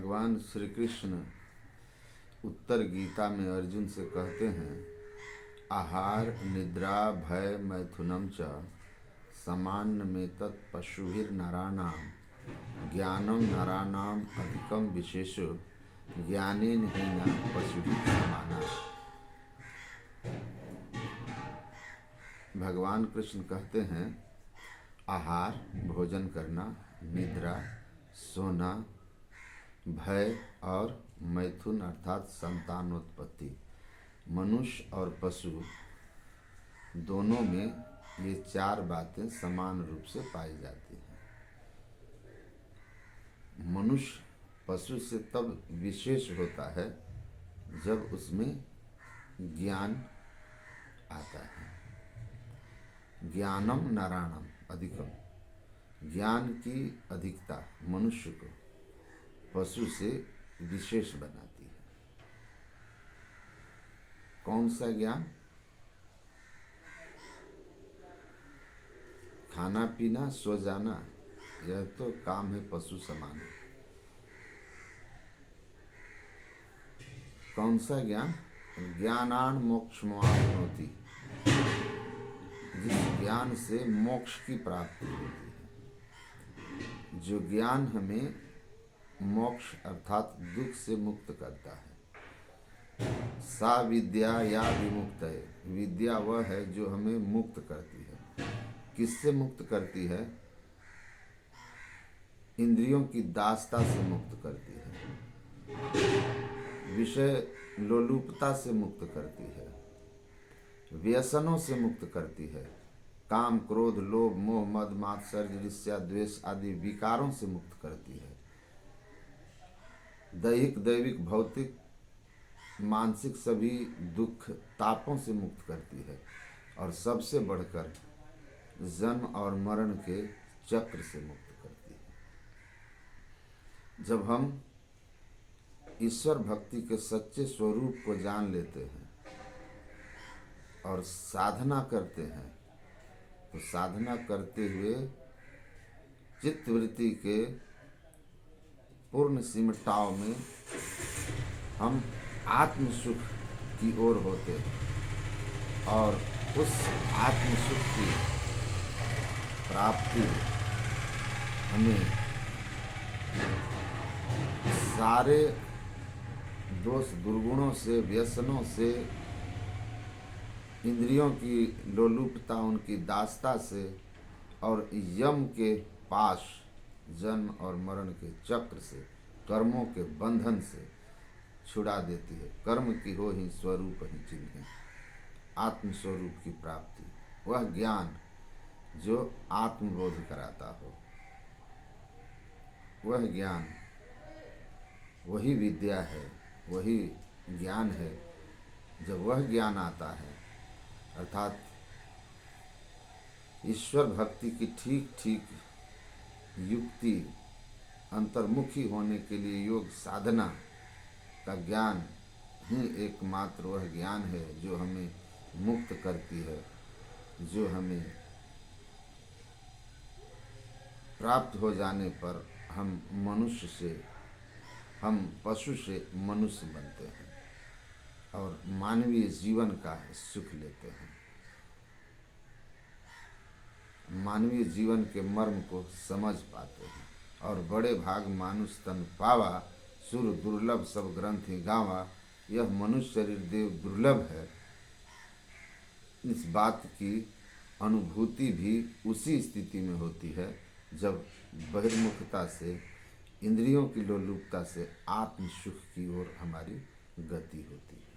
भगवान श्री कृष्ण उत्तर गीता में अर्जुन से कहते हैं, आहार निद्रा भय मैथुनम च समान्यमेतत् पशुभिर्नराणां ज्ञानम नराणाम अधिकम विशेषो ज्ञानेन हीना पशुभिः समाना। भगवान कृष्ण कहते हैं, आहार भोजन करना, निद्रा सोना, भय और मैथुन अर्थात संतानोत्पत्ति, मनुष्य और पशु दोनों में ये चार बातें समान रूप से पाई जाती हैं। मनुष्य पशु से तब विशेष होता है जब उसमें ज्ञान आता है। ज्ञानम नारायणम अधिकम, ज्ञान की अधिकता मनुष्य को पशु से विशेष बनाती है। कौन सा ज्ञान? खाना पीना सो जाना, यह तो काम है पशु समान। कौन सा ज्ञान? ज्ञानान मोक्षमाप्नोति, जिस ज्ञान से मोक्ष की प्राप्ति होती है। जो ज्ञान हमें मोक्ष अर्थात दुख से मुक्त करता है। सा विद्या या विमुक्त है, विद्या वह है जो हमें मुक्त करती है। किससे मुक्त करती है? इंद्रियों की दासता से मुक्त करती है, विषय लोलुपता से मुक्त करती है, व्यसनों से मुक्त करती है, काम क्रोध लोभ मोह मद मात्सर्य ईर्ष्या द्वेष आदि विकारों से मुक्त करती है, दैहिक दैविक भौतिक मानसिक सभी दुख तापों से मुक्त करती है, और सबसे बढ़कर जन्म और मरण के चक्र से मुक्त करती है। जब हम ईश्वर भक्ति के सच्चे स्वरूप को जान लेते हैं और साधना करते हैं, तो साधना करते हुए चित्तवृत्ति के पूर्ण सिमटाव में हम आत्म सुख की ओर होते हैं, और उस आत्म सुख की प्राप्ति हमें सारे दोष दुर्गुणों से, व्यसनों से, इंद्रियों की लोलुपता उनकी दासता से और यम के पाश जन्म और मरण के चक्र से, कर्मों के बंधन से छुड़ा देती है। कर्म की हो ही स्वरूप ही चिन्ह, आत्मस्वरूप की प्राप्ति, वह ज्ञान जो आत्मबोध कराता हो, वह ज्ञान, वही विद्या है, वही ज्ञान है। जब वह ज्ञान आता है अर्थात ईश्वर भक्ति की ठीक ठीक युक्ति अंतर्मुखी होने के लिए योग साधना का ज्ञान ही एकमात्र वह ज्ञान है जो हमें मुक्त करती है, जो हमें प्राप्त हो जाने पर हम मनुष्य से, हम पशु से मनुष्य बनते हैं और मानवीय जीवन का सुख लेते हैं। मानवीय जीवन के मर्म को समझ पाते हैं, और बड़े भाग मानुष तन पावा, सुर दुर्लभ सब ग्रंथि गावा। यह मनुष्य शरीर देव दुर्लभ है, इस बात की अनुभूति भी उसी स्थिति में होती है जब बहिर्मुखता से, इंद्रियों की लोलुपता से आत्म सुख की ओर हमारी गति होती है।